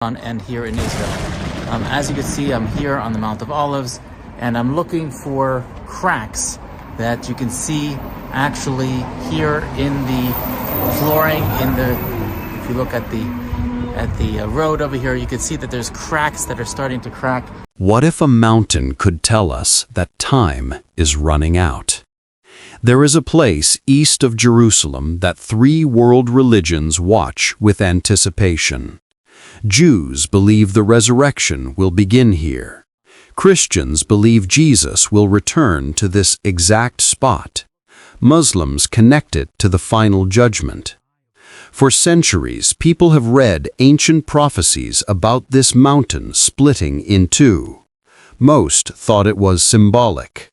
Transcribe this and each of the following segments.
and here in Israel. As you can see, I'm here on the Mount of Olives, and I'm looking for cracks that you can see actually here in the flooring. If you look at the road over here, you can see that there's cracks that are starting to crack. What if a mountain could tell us that time is running out? There is a place east of Jerusalem that 3 world religions watch with anticipation. Jews believe the resurrection will begin here. Christians believe Jesus will return to this exact spot. Muslims connect it to the final judgment. For centuries, people have read ancient prophecies about this mountain splitting in two. Most thought it was symbolic.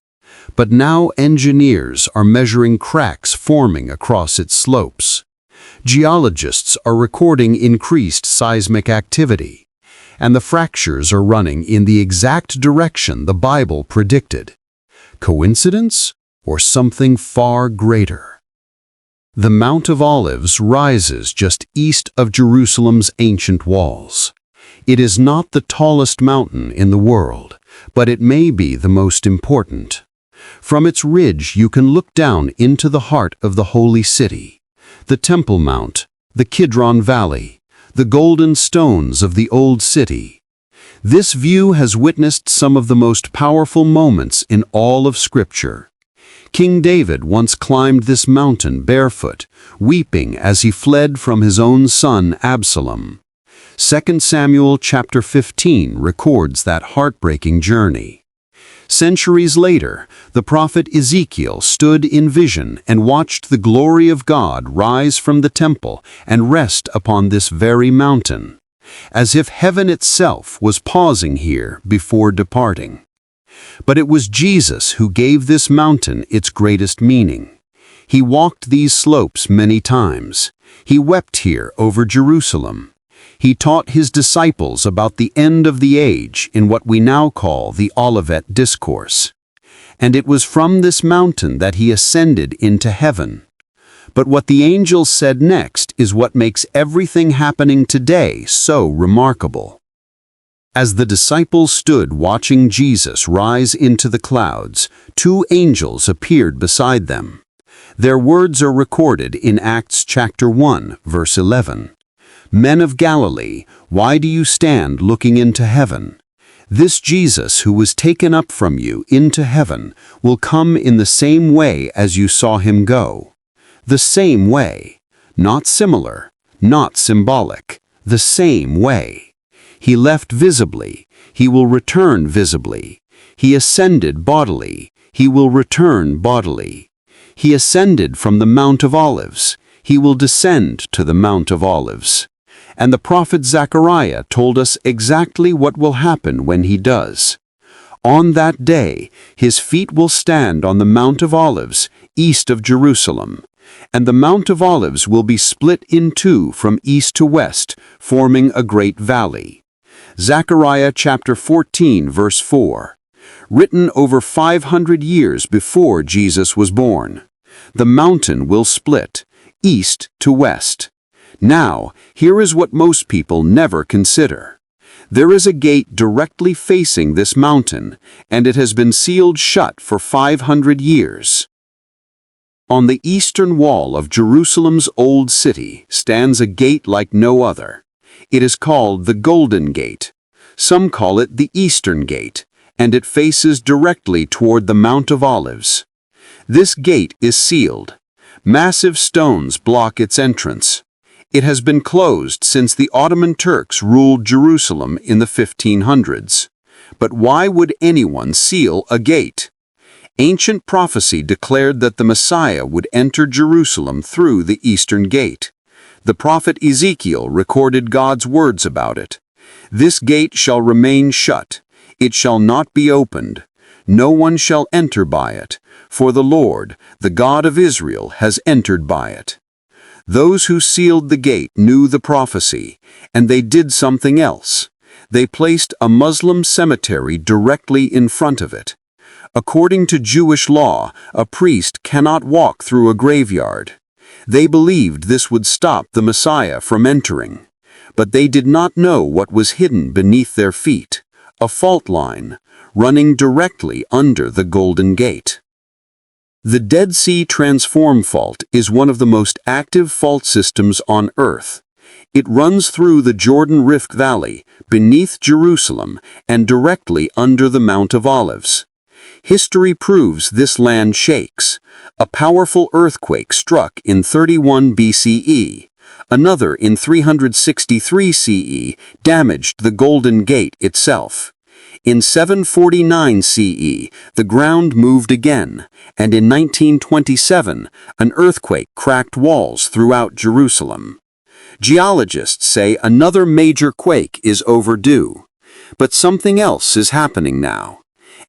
But now engineers are measuring cracks forming across its slopes. Geologists are recording increased seismic activity, and the fractures are running in the exact direction the Bible predicted. Coincidence or something far greater? The Mount of Olives rises just east of Jerusalem's ancient walls. It is not the tallest mountain in the world, but it may be the most important. From its ridge you can look down into the heart of the holy city, the Temple Mount, the Kidron Valley, the golden stones of the old city. This view has witnessed some of the most powerful moments in all of Scripture. King David once climbed this mountain barefoot, weeping as he fled from his own son Absalom. 2 Samuel chapter 15 records that heartbreaking journey. Centuries later, the prophet Ezekiel stood in vision and watched the glory of God rise from the temple and rest upon this very mountain, as if heaven itself was pausing here before departing. But it was Jesus who gave this mountain its greatest meaning. He walked these slopes many times. He wept here over Jerusalem. He taught his disciples about the end of the age in what we now call the Olivet Discourse. And it was from this mountain that he ascended into heaven. But what the angels said next is what makes everything happening today so remarkable. As the disciples stood watching Jesus rise into the clouds, 2 angels appeared beside them. Their words are recorded in Acts chapter 1, verse 11. Men of Galilee, why do you stand looking into heaven? This Jesus who was taken up from you into heaven will come in the same way as you saw him go. The same way. Not similar, not symbolic. The same way. He left visibly. He will return visibly. He ascended bodily. He will return bodily. He ascended from the Mount of Olives. He will descend to the Mount of Olives. And the prophet Zechariah told us exactly what will happen when he does. On that day, his feet will stand on the Mount of Olives, east of Jerusalem, and the Mount of Olives will be split in two from east to west, forming a great valley. Zechariah chapter 14, verse 4. Written over 500 years before Jesus was born. The mountain will split, east to west. Now, here is what most people never consider. There is a gate directly facing this mountain, and it has been sealed shut for 500 years. On the eastern wall of Jerusalem's old city stands a gate like no other. It is called the Golden Gate. Some call it the Eastern Gate, and it faces directly toward the Mount of Olives. This gate is sealed. Massive stones block its entrance. It has been closed since the Ottoman Turks ruled Jerusalem in the 1500s. But why would anyone seal a gate? Ancient prophecy declared that the Messiah would enter Jerusalem through the Eastern Gate. The prophet Ezekiel recorded God's words about it. This gate shall remain shut. It shall not be opened. No one shall enter by it, for the Lord, the God of Israel, has entered by it. Those who sealed the gate knew the prophecy, and they did something else. They placed a Muslim cemetery directly in front of it. According to Jewish law, a priest cannot walk through a graveyard. They believed this would stop the Messiah from entering. but they did not know what was hidden beneath their feet, a fault line, running directly under the Golden Gate. The Dead Sea Transform Fault is one of the most active fault systems on Earth. It runs through the Jordan Rift Valley, beneath Jerusalem, and directly under the Mount of Olives. History proves this land shakes. A powerful earthquake struck in 31 BCE. Another in 363 CE damaged the Golden Gate itself. In 749 CE, the ground moved again, and in 1927, an earthquake cracked walls throughout Jerusalem. Geologists say another major quake is overdue. But something else is happening now.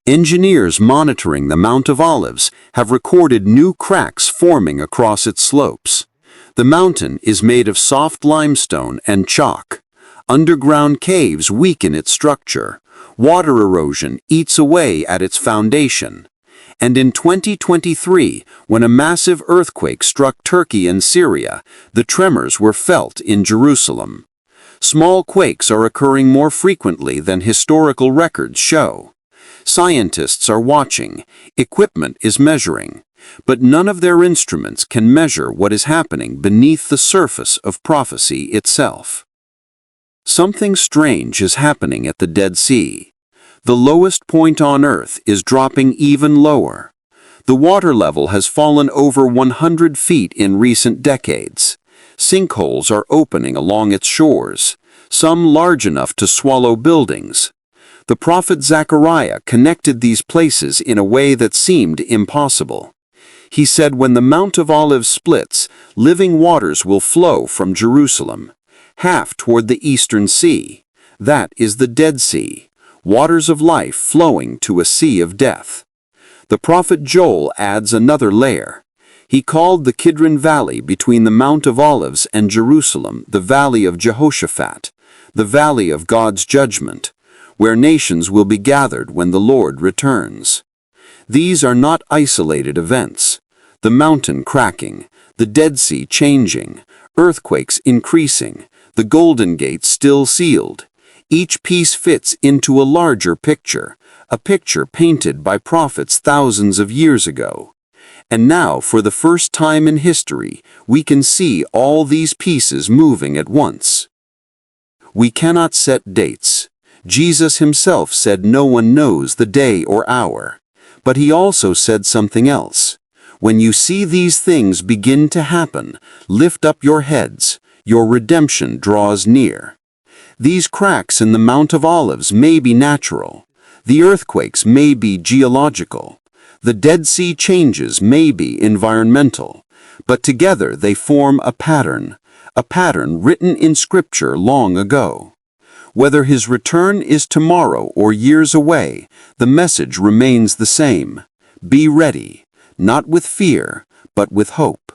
Engineers monitoring the Mount of Olives have recorded new cracks forming across its slopes. The mountain is made of soft limestone and chalk. Underground caves weaken its structure. Water erosion eats away at its foundation. And in 2023, when a massive earthquake struck Turkey and Syria, the tremors were felt in Jerusalem. Small quakes are occurring more frequently than historical records show. Scientists are watching, equipment is measuring, but none of their instruments can measure what is happening beneath the surface of prophecy itself. Something strange is happening at the Dead Sea. The lowest point on Earth is dropping even lower. The water level has fallen over 100 feet in recent decades. Sinkholes are opening along its shores, some large enough to swallow buildings. The prophet Zechariah connected these places in a way that seemed impossible. He said, when the Mount of Olives splits, living waters will flow from Jerusalem, half toward the eastern sea. That is the Dead Sea, waters of life flowing to a sea of death. The prophet Joel adds another layer. He called the Kidron Valley between the Mount of Olives and Jerusalem the Valley of Jehoshaphat, the Valley of God's judgment, where nations will be gathered when the Lord returns. These are not isolated events. The mountain cracking, the Dead Sea changing, earthquakes increasing, the Golden Gate still sealed. Each piece fits into a larger picture, a picture painted by prophets thousands of years ago. And now, for the first time in history, we can see all these pieces moving at once. We cannot set dates. Jesus himself said no one knows the day or hour. But he also said something else. When you see these things begin to happen, lift up your heads, your redemption draws near. These cracks in the Mount of Olives may be natural. The earthquakes may be geological. The Dead Sea changes may be environmental. But together they form a pattern written in Scripture long ago. Whether his return is tomorrow or years away, the message remains the same. Be ready, not with fear, but with hope.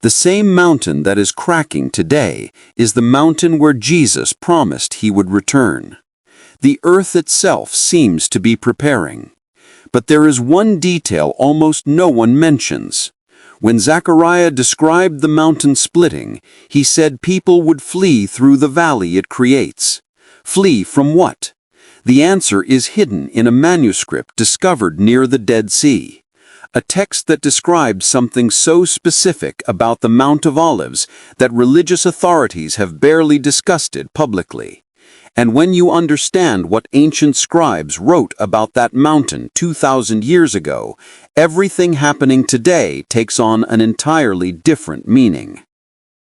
The same mountain that is cracking today is the mountain where Jesus promised he would return. The earth itself seems to be preparing. But there is one detail almost no one mentions. When Zechariah described the mountain splitting, he said people would flee through the valley it creates. Flee from what? The answer is hidden in a manuscript discovered near the Dead Sea. A text that describes something so specific about the Mount of Olives that religious authorities have barely discussed it publicly. And when you understand what ancient scribes wrote about that mountain 2,000 years ago, everything happening today takes on an entirely different meaning.